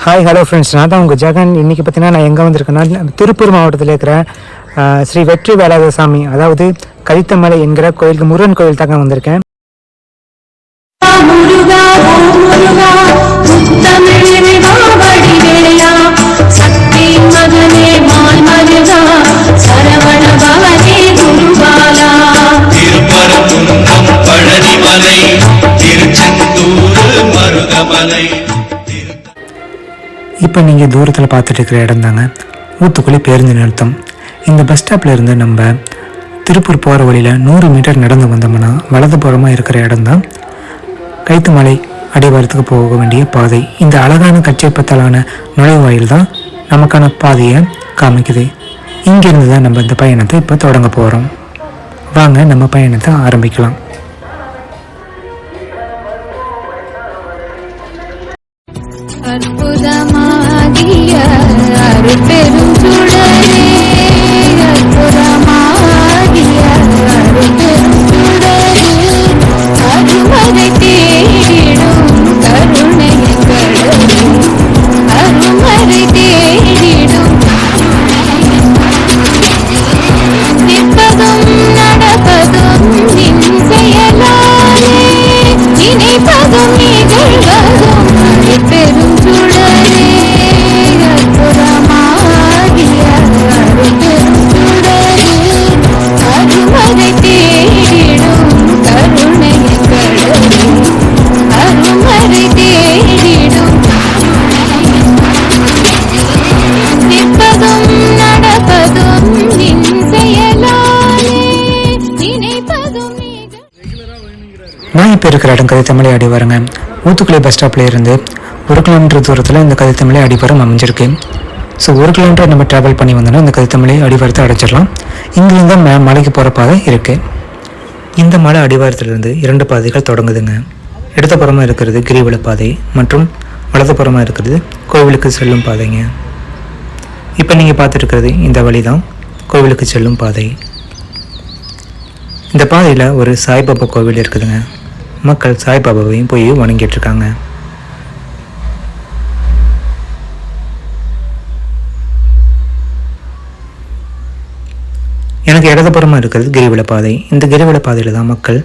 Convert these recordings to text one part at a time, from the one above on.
Hi hello friends, நான் தான் உங்கள் ஜெகன். இன்றைக்கி பார்த்தீங்கன்னா நான் எங்கே வந்திருக்கேன்னா திருப்பூர் மாவட்டத்தில் இருக்கிற ஸ்ரீ வெற்றி வேலாயுத சாமி, அதாவது கலித்தமலை என்கிற கோயிலுக்கு, முருகன் கோயில் தாங்க வந்திருக்கேன். இப்போ நீங்கள் தூரத்தில் பார்த்துட்டு இருக்கிற இடம் தாங்க ஊத்துக்குழி பேருந்து நிறுத்தம். இந்த பஸ் ஸ்டாப்பில் இருந்து நம்ம திருப்பூர் போகிற வழியில் 100 மீட்டர் நடந்து வந்தோம்னா வலதுபுறமாக இருக்கிற இடம் தான் கைத்துமலை அடிவாரத்துக்கு போக வேண்டிய பாதை. இந்த அழகான கச்சைப்பத்தலான நுழைவாயில் தான் நமக்கான பாதையை காமிக்குது. இங்கேருந்து தான் நம்ம இந்த பயணத்தை இப்போ தொடங்க போகிறோம். வாங்க நம்ம பயணத்தை ஆரம்பிக்கலாம். அற்புதமாகிய அருட்பெரும் சுடரே, அற்புதமாகிய அருட்பெரும் சுடரே, அருமறை தேடிடும் கருணையின் கடலே, அருமறை தேடிடும் நிற்பதும் நடப்பதும் நின் செயலாலே, நினைப்பதும் நிகழ்வதும் பெரும் சுடரே, அற்புதமாகிய அருட்பெரும் சுடரே, அருமறை தேடிடும் கருணையின் கடலே, அருமறை தேடிடும் நிற்பதும் நடப்பதும் நின் செயலாலே, நினைப்பதும் நான் இப்போ இருக்கிற இடம் கலித்தமலை அடிவாரங்க. ஊத்துக்குளி பஸ் ஸ்டாப்பில் இருந்து 1 கிலோமீட்டர் தூரத்தில் இந்த கலித்தமலை அடிவாரம் அமைஞ்சிருக்கு. ஸோ 1 கிலோமீட்டர் நம்ம ட்ராவல் பண்ணி வந்தோம்னா இந்த கலித்தமலை அடிவாரத்தை அடைச்சிடலாம். இங்கிருந்து மலைக்கு போகிற பாதை இருக்குது. இந்த மலை அடிவாரத்திலிருந்து 2 பாதைகள் தொடங்குதுங்க. இடதுபுறமாக இருக்கிறது கிரிவல பாதை மற்றும் வலதுபுறமாக இருக்கிறது கோவிலுக்கு செல்லும் பாதைங்க. இப்போ நீங்கள் பார்த்துருக்கிறது இந்த வழி தான் கோவிலுக்கு செல்லும் பாதை. இந்த பாதையில் ஒரு சாய்பாபா கோவில் இருக்குதுங்க. மக்கள் சாய்பாபாவையும் போய் வணங்கிட்டு இருக்காங்க. எனக்கு இடதுபுறமாக இருக்கிறது கிரிவல பாதை. இந்த கிரிவல பாதையில் தான் மக்கள்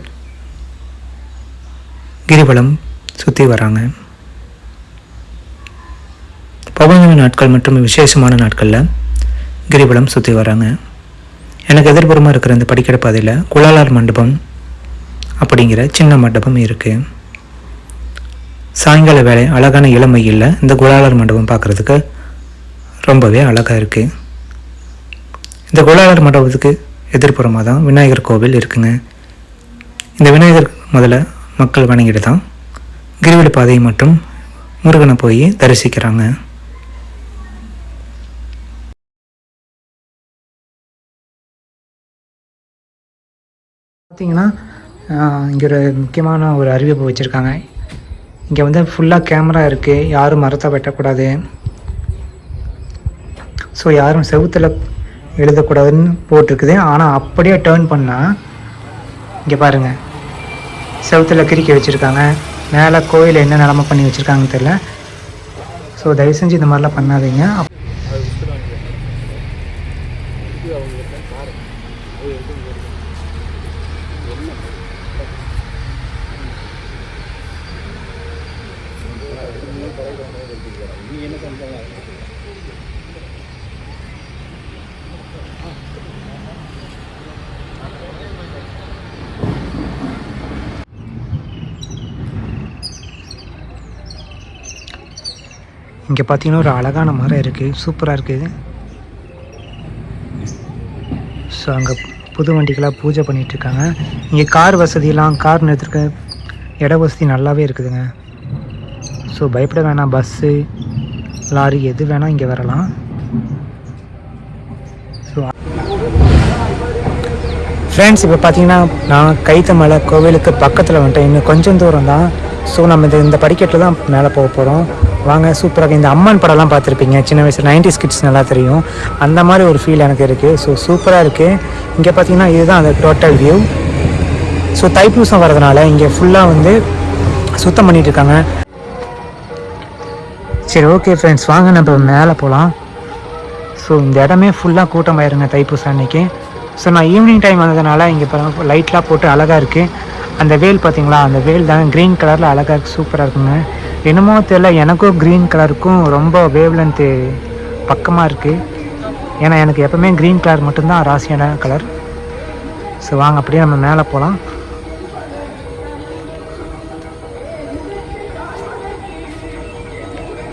கிரிவலம் சுற்றி வராங்க. பௌர்ணமி நாட்கள் மற்றும் விசேஷமான நாட்களில் கிரிவலம் சுற்றி வராங்க. எனக்கு எதிர்புறமாக இருக்கிற இந்த படிக்கிற பாதையில் குலாலார் மண்டபம் அப்படிங்கிற சின்ன மண்டபம் இருக்குது. சாயங்கால வேலை அழகான இளமையில் இந்த குலாலார் மண்டபம் பார்க்குறதுக்கு ரொம்பவே அழகாக இருக்குது. இந்த குலாலார் மண்டபத்துக்கு எதிர்ப்புறமாக தான் விநாயகர் கோவில் இருக்குங்க. இந்த விநாயகர் முதல்ல மக்கள் வணங்கிட்டு தான் கிரிவல பாதை மற்றும் முருகனை போய் தரிசிக்கிறாங்க. பார்த்தீங்கன்னா இங்கே ஒரு முக்கியமான ஒரு அறிவிப்பு வச்சுருக்காங்க. இங்கே வந்து ஃபுல்லாக கேமரா இருக்குது, யாரும் மரத்தை வெட்டக்கூடாது, ஸோ யாரும் செவுத்தில் எழுதக்கூடாதுன்னு போட்டிருக்குது. ஆனால் அப்படியே டேர்ன் பண்ணால் இங்கே பாருங்கள், செவுத்தில் கிறுக்கி வச்சுருக்காங்க. மேலே கோயில் என்ன நிலமை பண்ணி வச்சுருக்காங்கன்னு தெரியல. ஸோ தயவு செஞ்சு இந்த மாதிரிலாம் பண்ணாதீங்க. இங்கே பார்த்தீங்கன்னா ஒரு அழகான மரம் இருக்குது, சூப்பராக இருக்குது. ஸோ அங்கே புது வண்டிகளாக பூஜை பண்ணிகிட்ருக்காங்க. இங்கே கார் வசதியெல்லாம், கார் நிறுத்திருக்க இட வசதி நல்லாவே இருக்குதுங்க. ஸோ பயப்பட வேணாம், பஸ்ஸு லாரி எது வேணால் இங்கே வரலாம். ஸோ ஃப்ரெண்ட்ஸ், இப்போ பார்த்தீங்கன்னா நான் கைத்தமலை கோவிலுக்கு பக்கத்தில் வந்துட்டேன். இன்னும் கொஞ்சம் தூரம் தான். ஸோ நம்ம இந்த படிக்கட்டில் தான் மேலே போக போகிறோம். வாங்க. சூப்பராக இந்த அம்மன் படம்லாம் பார்த்துருப்பீங்க சின்ன வயசில், 90s கிட்ஸ் நல்லா தெரியும். அந்த மாதிரி ஒரு ஃபீல் எனக்கு இருக்குது. ஸோ சூப்பராக இருக்குது. இங்கே பார்த்தீங்கன்னா இதுதான் அந்த டோட்டல் வியூ. ஸோ தைப்பூசம் வரதுனால இங்கே ஃபுல்லாக வந்து சுத்தம் பண்ணிகிட்டு இருக்காங்க. சரி ஓகே ஃப்ரெண்ட்ஸ், வாங்க நம்ம மேலே போகலாம். ஸோ இந்த இடமே ஃபுல்லாக கூட்டமாயிருங்க தைப்பூசம் அன்னைக்கு. ஸோ நான் ஈவினிங் டைம் வந்ததுனால இங்கே இப்போ லைட்லாம் போட்டு அழகாக இருக்குது. அந்த வேல் பார்த்தீங்களா, அந்த வேல் தாங்க க்ரீன் கலரில் அழகாக இருக்குது, சூப்பராக இருக்குங்க. என்னமோ தெரியல, எனக்கும் க்ரீன் கலருக்கும் ரொம்ப வேவ் லென்த்து பக்கமாக இருக்குது. ஏன்னா எனக்கு எப்போவுமே க்ரீன் கலர் மட்டும்தான் ராசியான கலர். ஸோ வாங்க அப்படியே நம்ம மேலே போகலாம்.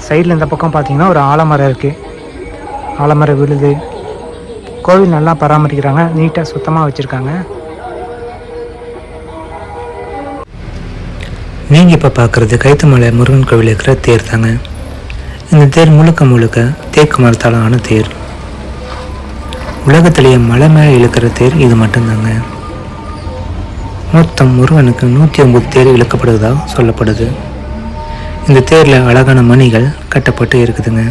சைடில் இந்த பக்கம் பார்த்தீங்கன்னா ஒரு ஆலமரம் இருக்குது, ஆலமரம் விழுது. கோவில் நல்லா பராமரிக்கிறாங்க, நீட்டாக சுத்தமாக வச்சுருக்காங்க. நீங்கள் இப்போ பார்க்குறது கைத்தமலை முருகன் கோவில் இருக்கிற தேர் தாங்க. இந்த தேர் முழுக்க முழுக்க தேக்கு மரத்தால் ஆன தேர். உலகத்திலேயே மலை மேலே இழுக்கிற தேர் இது மட்டும்தாங்க. மொத்தம் முருகனுக்கு 109 தேர் இழுக்கப்படுவதாக சொல்லப்படுது. இந்த தேரில் அழகான மணிகள் கட்டப்பட்டு இருக்குதுங்க.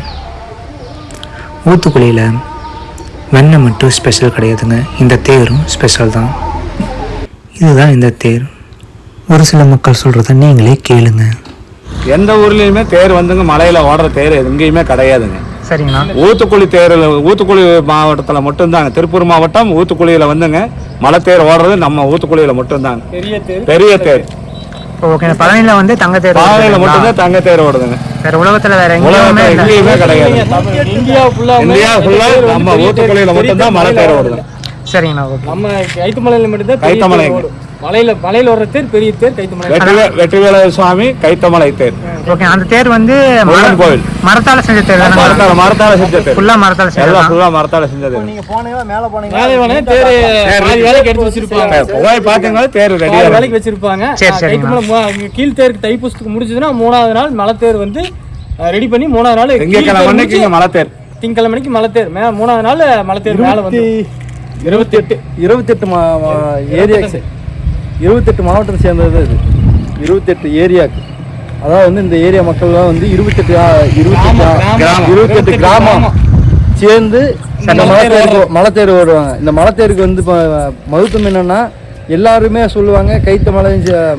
ஊத்துக்குளியில் வெண்ணெய் மட்டும் ஸ்பெஷல் கிடையாதுங்க, இந்த தேரும் ஸ்பெஷல் தான். இதுதான் இந்த தேர். ஒரு சில மக்கள் சொல்கிறத நீங்களே கேளுங்க. எந்த ஊர்லேயுமே தேர் வந்துங்க மலையில் ஓடுற தேர் எங்கேயுமே கிடையாதுங்க. சரிங்கண்ணா. ஊத்துக்குளி தேரில் ஊத்துக்குளி மாவட்டத்தில் மட்டும்தாங்க, திருப்பூர் மாவட்டம் ஊத்துக்குளியில் வந்துங்க மலை தேர் ஓடுறது நம்ம ஊத்துக்குளியில் மட்டும்தாங்க. பெரிய தேர். ஓகே. பழனியில் வந்து தங்க தேர், பழனியில் மட்டும்தான் தங்க தேர் ஓடுதுங்க. வேற உலகத்தில் வேற எங்கேயுமே கிடையாது. இந்தியா ஃபுல்லா நம்ம ஊத்துக்குளியில் மட்டும்தான் மலை தேர் ஓடுது. சரிங்கண்ணா. ஓகே. நம்ம கைத்தமலையில் மட்டும்தான் கைத்தமலை மலையில வர்ற தேர் பெரிய தேர் கைத்தமலை. வெற்றிவேல சுவாமி கைத்தமலை தேர். ஓகே. அந்த தேர் வந்து முருகன் கோவில் மரத்தால செஞ்ச தேர். மரத்தால செஞ்ச தேர். ஃபுல்லா மரத்தால செஞ்ச. எல்லாம் ஃபுல்லா மரத்தால செஞ்ச தேர். நீங்க போனீங்க மேல போனீங்க தேர் வேலைக்கு எடுத்து வச்சிருப்பாங்க. போய் பாத்தீங்கன்னா தேர் ரெடியா வேலைக்கு வச்சிருப்பாங்க. கைத்தமலை கீழ் தேருக்கு தைப்பூசத்துக்கு முடிஞ்சதுன்னா 3வது நாள் மலை தேர் வந்து ரெடி பண்ணி 3வது நாள் திங்கக்கிழமை அன்னைக்கு மலை தேர். திங்கக்கிழமை அன்னைக்கு மலை தேர் 3வது நாள் மலை தேர் மேல வந்து 28 ஏரியா 28 மாவட்டத்தை சேர்ந்தது. இது 28 ஏரியாக்கு, அதாவது வந்து இந்த ஏரியா மக்கள்லாம் வந்து 28 கிராமம் சேர்ந்து இந்த மலைத்தேர் வருவாங்க. இந்த மலைத்தேருக்கு வந்து மருத்துவம் என்னன்னா எல்லாருமே சொல்லுவாங்க கைத்தமலை.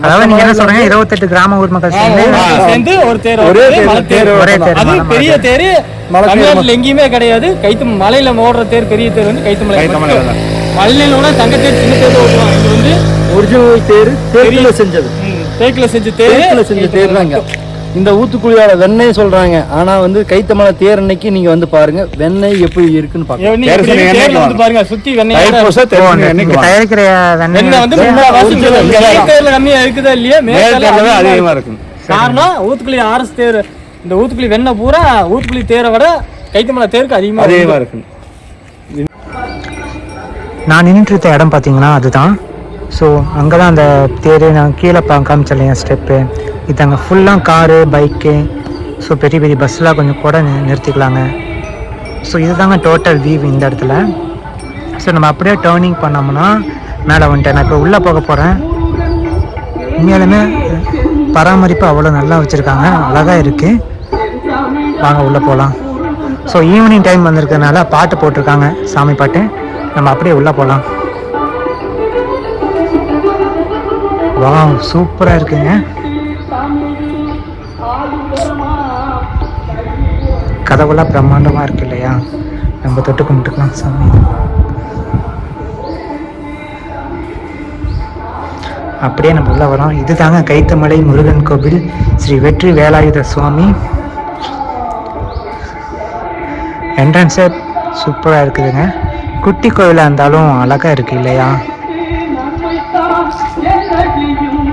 அதாவது நீங்க என்ன சொல்றீங்க, 28 கிராம ஊர் மக்கள் சேர்ந்து ஒரு தேர், ஒரே தேர். அது பெரிய தேர் தமிழ்நாட்டுல எங்கேயுமே கிடையாது. மலையில ஓடுற தேர் பெரிய தேர் வந்து கைத்தமலை. மலையில தங்க தேர் சின்ன தேர் ஓட்டுவாங்க. இது வந்து ஒரிஜினல் தேர், தேக்கில செஞ்சது. தேக்கில செஞ்ச தேர் தாங்க. இந்த ஊத்துக்குழியோட வெண்ணெய் சொல்றாங்க. ஆனா வந்து கைத்தமலை தேர் அன்னைக்கு நீங்க வந்து பாருங்க வெண்ணெய் எப்படி இருக்குன்னு பாருங்க. சுத்தி வெண்ணெய் தயாரிக்கிற வெண்ணெய் வந்து தேர்ல கம்மியா இருக்குதா இல்லையா, அதிகமா இருக்கு. காரணம் ஊத்துக்குழி ஆர்எஸ் தேர். இந்த ஊத்துக்குழி வெண்ணெய் பூரா ஊத்துக்குழி தேரை விட கைத்தமலை தேருக்கு அதிகமா இருக்கு. நான் நின்றுட்டு இருந்த இடம் பார்த்தீங்கன்னா அதுதான். ஸோ அங்கே தான் அந்த தேர். நான் கீழே காமிச்சேன் இல்லையா ஸ்டெப்பு, இது அங்கே ஃபுல்லாக காரு பைக்கு, ஸோ பெரிய பெரிய பஸ்ஸெலாம் கொஞ்சம் கூட நிறுத்திக்கலாங்க. ஸோ இதுதாங்க டோட்டல் வியூ இந்த இடத்துல. ஸோ நம்ம அப்படியே டேர்னிங் பண்ணோம்னா மேலே வந்துட்டேன். நான் இப்போ உள்ளே போக போகிறேன். உண்மையாலுமே பராமரிப்பு அவ்வளோ நல்லா வச்சுருக்காங்க, அழகாக இருக்குது. வாங்க உள்ளே போகலாம். ஸோ ஈவினிங் டைம் வந்திருக்கிறதுனால பாட்டு போட்டிருக்காங்க, சாமி பாட்டு. நம்ம அப்படியே உள்ளே போகலாம். வா, சூப்பராக இருக்குங்க. கதவுலாம் பிரம்மாண்டமாக இருக்கு இல்லையா, நம்ம தொட்டு கும்பிட்டுக்கலாம் சாமி. அப்படியே நம்ம உள்ள வரோம். இது தாங்க கைத்தமலை முருகன் கோவில், ஸ்ரீ வெற்றி வேலாயுத சுவாமி. என்ட்ரன்ஸே சூப்பராக இருக்குதுங்க. குட்டி கோவிலாக இருந்தாலும் அழகாக இருக்குது இல்லையா.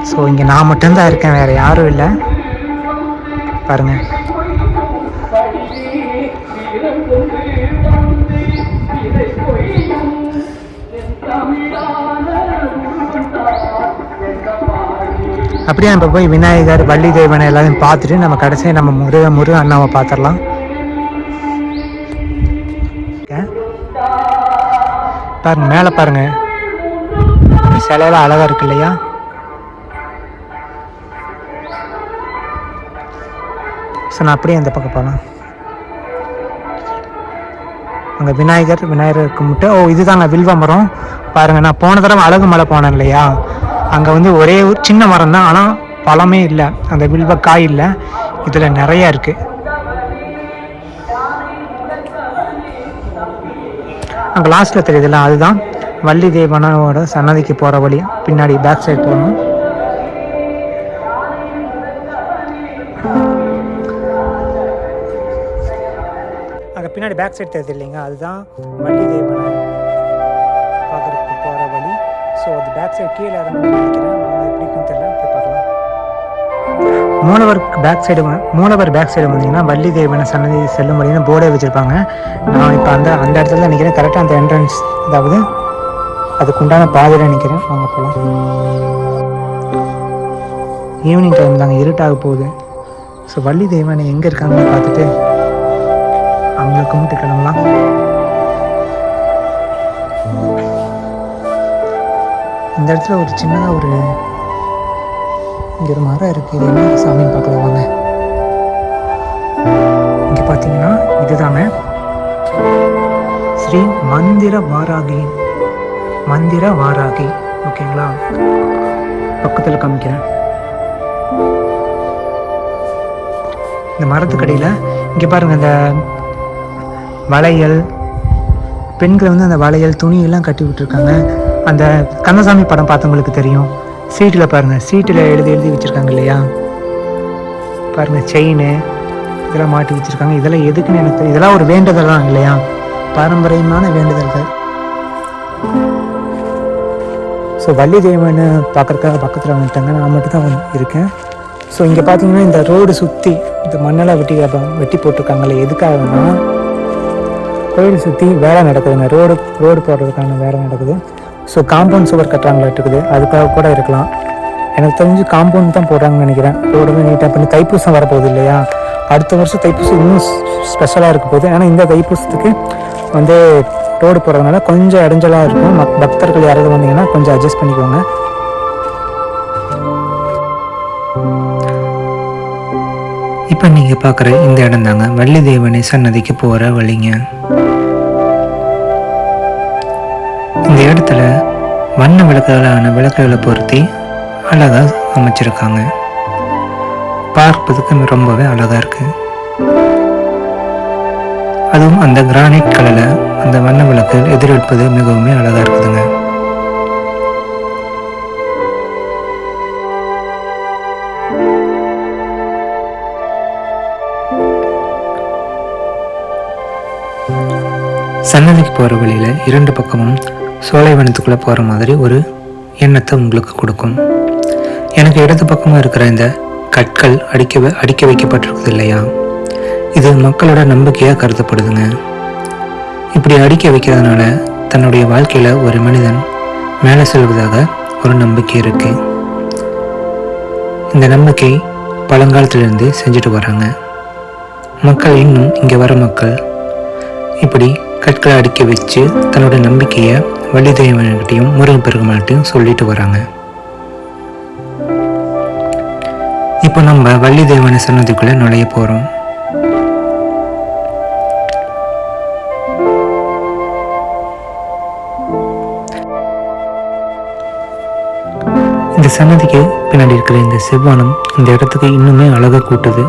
ஸோ இங்கே நான் மட்டும்தான் இருக்கேன், வேறு யாரும் இல்லை. பாருங்கள். அப்படியே நம்ம போய் விநாயகர், வள்ளி தெய்வனை எல்லாத்தையும் பார்த்துட்டு நம்ம கடைசியாக நம்ம முருக அண்ணாவை பார்த்துடலாம். பாருங்க மேலே பாருங்க, சிலையெல்லாம் அழகாக இருக்கு இல்லையா. ஸோ நான் அப்படியே அந்த பக்கம் போகலாம். அங்கே விநாயகர் கும்பிட்டு, ஓ இதுதாங்க வில்வ மரம். பாருங்கள், நான் போன தடவை அழகு மலை போனேன் இல்லையா, அங்கே வந்து ஒரே ஒரு சின்ன மரம் தான், ஆனால் பழமே இல்லை, அந்த வில்வ காய் இல்லை. இதில் நிறையா இருக்குது. அங்கே லாஸ்ட்டில் தெரியுதுல்ல, அதுதான் வள்ளி தேவனோட சன்னதிக்கு போகிற வழி. பின்னாடி பேக் சைடு போகணும். அங்கே பின்னாடி பேக் சைடு தெரியுது இல்லைங்க, அதுதான் வள்ளி தேவனை பார்க்குறதுக்கு போகிற வழி. ஸோ அது பேக் சைடு கீழே இறங்கணும்னு நினைக்கிறேன். அவங்க எப்படி இருக்குன்னு தெரியல, போய் பார்க்கலாம். மூலவர் பேக் சைடு வந்தீங்கன்னா வள்ளி தேவனை சன்னதி செல்லும் வழின்னு போர்டே வச்சுருப்பாங்க. நான் இப்போ அந்த இடத்துல தான் நிற்கிறேன். கரெக்டாக அந்த என்ட்ரன்ஸ், அதாவது அதுக்குண்டான பாதையில் நிற்கிறேன். வாங்க போகலாம். ஈவினிங் டைம் தாங்க, இருட்டாக போகுது. ஸோ வள்ளி தேவனை எங்கே இருக்காங்கன்னு பார்த்துட்டு அவங்கள கும்பிட்டு கிளம்பலாம். இந்த இடத்துல ஒரு சின்னதாக இங்கே ஒரு மரம் இருக்குது. இது என்ன சாமின்னு பார்க்கலாம் வாங்க. இங்கே பார்த்தீங்கன்னா இதுதாங்க ஸ்ரீ மந்திர வாராகி. ஓகேங்களா, பக்கத்தில் காமிக்கிறேன். இந்த மரத்துக்கடியில் இங்கே பாருங்கள், இந்த வளையல், பெண்கள் வந்து அந்த வளையல் துணியெல்லாம் கட்டி விட்டுருக்காங்க. அந்த கந்தசாமி படம் பார்த்தவங்களுக்கு தெரியும். சீட்டில் பாருங்கள், சீட்டில் எழுதி வச்சுருக்காங்க இல்லையா, பாருங்கள் செயின் இதெல்லாம் மாட்டி வச்சுருக்காங்க. இதெல்லாம் எதுக்குன்னு எனக்கு தெரியும். இதெல்லாம் ஒரு வேண்டுதல் தான் இல்லையா, பாரம்பரியமான வேண்டுதல்கள். ஸோ வள்ளி தேவனை பார்க்குறதுக்காக பக்கத்தில் வந்துட்டாங்க. நான் மட்டும் தான் இருக்கேன். ஸோ இங்கே பார்த்தீங்கன்னா இந்த ரோடு சுற்றி இந்த மண்ணெல்லாம் வெட்டி போட்டிருக்காங்களே, எதுக்காகனா கோயில் சுற்றி வேலை நடக்குதுங்க. ரோடு போடுறதுக்கான வேலை நடக்குது. ஸோ காம்பவுண்ட் சுவர் கட்டுறாங்களாட்டு இருக்குது, அதுக்காக கூட இருக்கலாம். எனக்கு தெரிஞ்சு காம்பவுண்ட் தான் போடுறாங்கன்னு நினைக்கிறேன். ரோடு நீட்டாக பண்ணி தைப்பூசம் வரப்போகுது இல்லையா, அடுத்த வருஷம் தைப்பூசம் இன்னும் ஸ்பெஷலாக இருக்க போகுது. ஆனால் இந்த தைப்பூசத்துக்கு வந்து ரோடு போடுறதுனால கொஞ்சம் இடைஞ்சலாக இருக்கும். பக்தர்கள் யாராவது வந்தீங்கன்னா கொஞ்சம் அட்ஜஸ்ட் பண்ணிக்கோங்க. இப்போ நீங்கள் பார்க்குற இந்த இடம் தாங்க வள்ளி தேவனை சன்னதிக்கு போகிற வழிங்க. இந்த இடத்துல வண்ண விளக்குகளை பொருத்தி அழகாக அமைச்சிருக்காங்க. பார்ப்பதுக்கு ரொம்பவே அழகாக இருக்குது. அதுவும் அந்த கிரானைட் கலரில் அந்த வண்ண விளக்கு எதிரொலிப்பது மிகவும் அழகாக இருக்குதுங்க. சன்னதிக்கு போகிற வழியில் 2 பக்கமும் சோலைவனத்துக்குள்ளே போகிற மாதிரி ஒரு எண்ணத்தை உங்களுக்கு கொடுக்கும். எனக்கு இடது பக்கமாக இருக்கிற இந்த கற்கள் அடிக்க வைக்கப்பட்டிருக்குது இல்லையா, இது மக்களோட நம்பிக்கையாக கருதப்படுதுங்க. இப்படி அடிக்க வைக்கிறதுனால தன்னுடைய வாழ்க்கையில் ஒரு மனிதன் மேலே செல்வதாக ஒரு நம்பிக்கை இருக்குது. இந்த நம்பிக்கை பழங்காலத்திலிருந்து செஞ்சுட்டு வராங்க மக்கள். இன்னும் இங்கே வர மக்கள் இப்படி கற்களை அடிக்க வச்சு தன்னோட நம்பிக்கையை வள்ளி தேவன்கிட்டையும் முருகப்பெருமாள்கிட்டையும் சொல்லிட்டு வராங்க. இப்போ நம்ம வள்ளி தேவனை சன்னதிக்குள்ளே நுழைய போகிறோம். இந்த சன்னதிக்கு பின்னாடி இருக்கிற இந்த செவ்வானம் இந்த இடத்துக்கு இன்னுமே அழகாக கூட்டுது.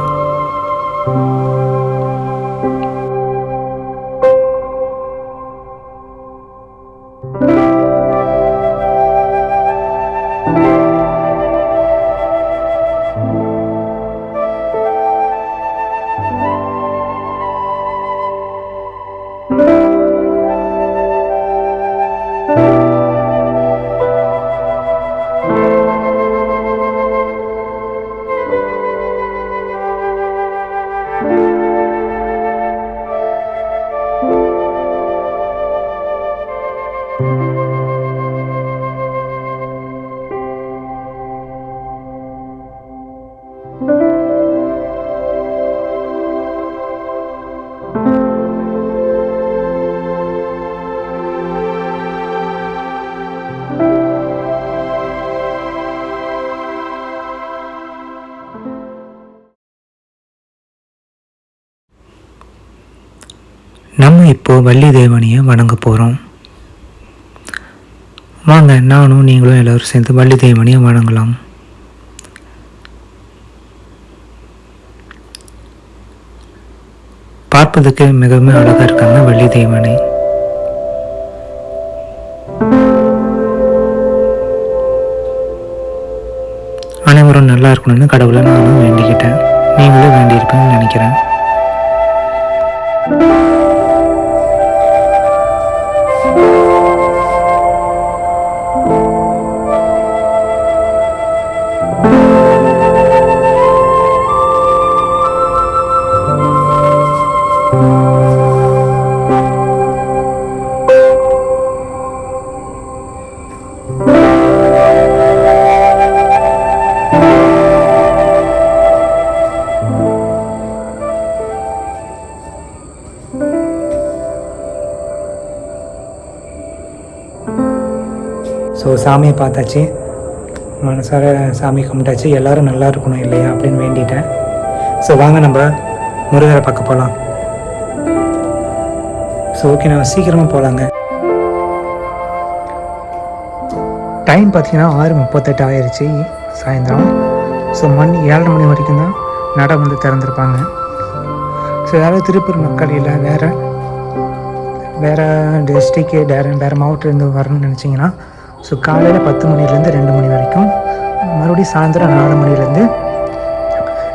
நம்ம இப்போ வள்ளி தேவனையை வணங்க போகிறோம். வாங்க, நானும் நீங்களும் எல்லோரும் சேர்ந்து வள்ளி தேவனையை வணங்கலாம். பார்ப்பதுக்கு மிகவும் அழகாக இருக்காங்க வள்ளி தேவனை. நல்லா இருக்கணும்னு கடவுளை நானும் வேண்டிக்கிட்டேன். நீங்களும் வேண்டியிருப்பேன்னு நினைக்கிறேன். ஸோ சாமியை பார்த்தாச்சு, மனசார சாமி கும்பிட்டாச்சு. எல்லோரும் நல்லா இருக்கணும் இல்லையா அப்படின்னு வேண்டிட்டேன். ஸோ வாங்க நம்ம முருகரை பார்க்க போகலாம். ஸோ ஓகே, நம்ம சீக்கிரமாக போகலாங்க. டைம் பார்த்தீங்கன்னா 6:38 ஆயிடுச்சு சாயந்தரம். ஸோ மணி 7:30 மணி வரைக்கும் தான் நடை வந்து திறந்துருப்பாங்க. ஸோ யாராவது திருப்பூர் மக்கள் இல்லை வேறு டிஸ்ட்ரிக்கு வேறு மாவட்டத்துலேருந்து வரணும்னு நினச்சிங்கன்னா, ஸோ காலையில் 10 மணிலேருந்து 2 மணி வரைக்கும், மறுபடியும் சாயந்தரம் 4 மணிலேருந்து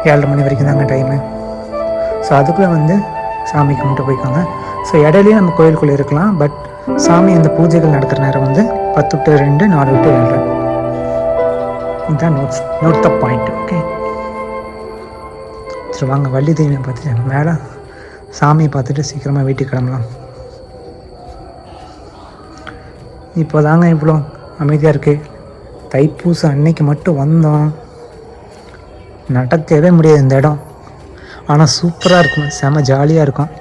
7:30 மணி வரைக்கும் தாங்க டைமு. ஸோ அதுக்குள்ளே வந்து சாமி கும்பிட்டு போய்க்கோங்க. ஸோ இடையிலேயே நம்ம கோயிலுக்குள்ளே இருக்கலாம். பட் சாமி அந்த பூஜைகள் நடக்கிற நேரம் வந்து 10 to 2, 4 to 7. இதுதான் நோட் த பாயிண்ட். ஓகே, சரி வாங்க வள்ளி தெய்வம் பார்த்துட்டு மேலே சாமியை பார்த்துட்டு சீக்கிரமாக வீட்டுக்கு கிளம்பலாம். இப்போ தாங்க இவ்வளோ அமைதியாக இருக்குது. தைப்பூசம் அன்னைக்கு மட்டும் வந்தோம், நடக்கவே முடியாது இந்த இடம். ஆனால் சூப்பராக இருக்கும், செம ஜாலியாக இருக்கும்.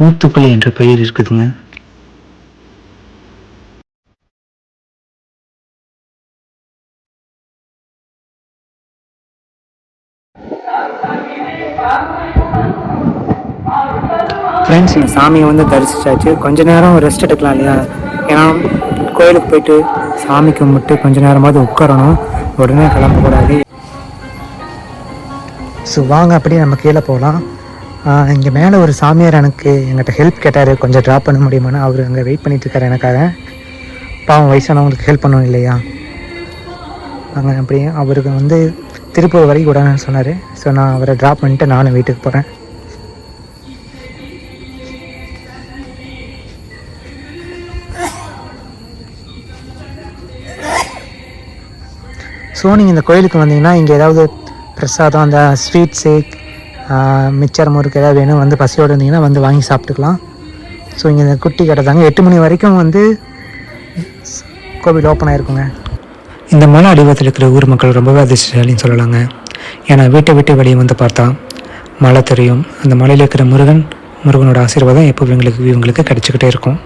ஊத்துக்குளி என்ற பெயர் இருக்குதுங்க. ஃப்ரெண்ட்ஸ், இந்த சாமியை வந்து தரிசிச்சாச்சு. கொஞ்ச நேரம் ரெஸ்ட் எடுக்கலாம் இல்லையா? ஏன்னா கோயிலுக்கு போயிட்டு சாமி கும்பிட்டு கொஞ்ச நேரமாவது உட்காரணும், உடனே கிளம்பக்கூடாது. ஸோ வாங்க அப்படியே நம்ம கீழே போகலாம். இங்கே மேலே ஒரு சாமியார் எனக்கு எங்கிட்ட ஹெல்ப் கேட்டார், கொஞ்சம் ட்ராப் பண்ண முடியுமான்னு. அவர் அங்கே வெயிட் பண்ணிகிட்ருக்காரு எனக்காக. பாவம், வயசானவங்களுக்கு ஹெல்ப் பண்ணணும் இல்லையா? அங்கே அப்படியே அவருக்கு வந்து திருப்பூர் வரைக்கும் விடணும்னு சொன்னார். ஸோ நான் அவரை ட்ராப் பண்ணிட்டு நானும் வீட்டுக்கு போகிறேன். ஸோ நீங்கள் இந்த கோயிலுக்கு வந்தீங்கன்னா இங்கே ஏதாவது பிரசாதம், அந்த ஸ்வீட்ஸு, மிச்சர் முறுக்கு ஏதாவது வேணும், வந்து பசியோடு இருந்தீங்கன்னா வந்து வாங்கி சாப்பிட்டுக்கலாம். ஸோ இங்கே இந்த குட்டி கடை தாங்க 8 மணி வரைக்கும் வந்து கோவில் ஓப்பன் ஆகிருக்குங்க. இந்த மலை அடிவாரத்தில் இருக்கிற ஊர் மக்கள் ரொம்பவே அதிர்ஷ்டசாலின்னு சொல்லலாங்க. ஏன்னா வீட்டை விட்டு வெளியே வந்து பார்த்தா மலை தெரியும். அந்த மலையில் இருக்கிற முருகனோட ஆசீர்வாதம் எப்போ இவங்களுக்கு கிடச்சிக்கிட்டே இருக்கும்.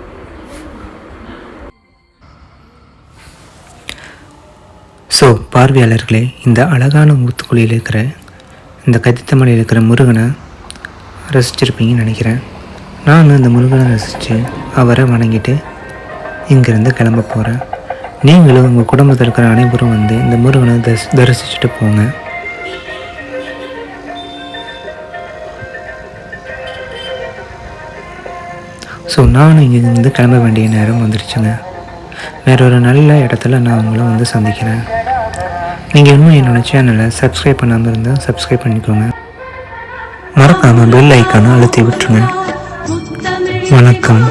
ஸோ பார்வையாளர்களே, இந்த அழகான ஊத்துக்குழியில் இருக்கிற இந்த கதித்தமலையில் இருக்கிற முருகனை ரசிச்சிருப்பீங்கன்னு நினைக்கிறேன். நான் இந்த முருகனை ரசித்து அவரை வணங்கிட்டு இங்கேருந்து கிளம்ப போகிறேன். நீங்களும் உங்கள் குடும்பத்தில் இருக்கிற அனைவரும் வந்து இந்த முருகனை தரிசிச்சுட்டு போங்க. ஸோ நானும் இங்கேருந்து கிளம்ப வேண்டிய நேரம் வந்துருச்சுங்க. வேறொரு நல்ல இடத்துல நான் உங்களை வந்து சந்திக்கிறேன். நீங்கள் இன்னும் என்னோடய சேனலை சப்ஸ்கிரைப் பண்ணாமல் இருந்தால் சப்ஸ்கிரைப் பண்ணிக்கோங்க. மறக்காமல் பெல் ஐக்கானை அழுத்தி விட்டுருங்க. வணக்கம்.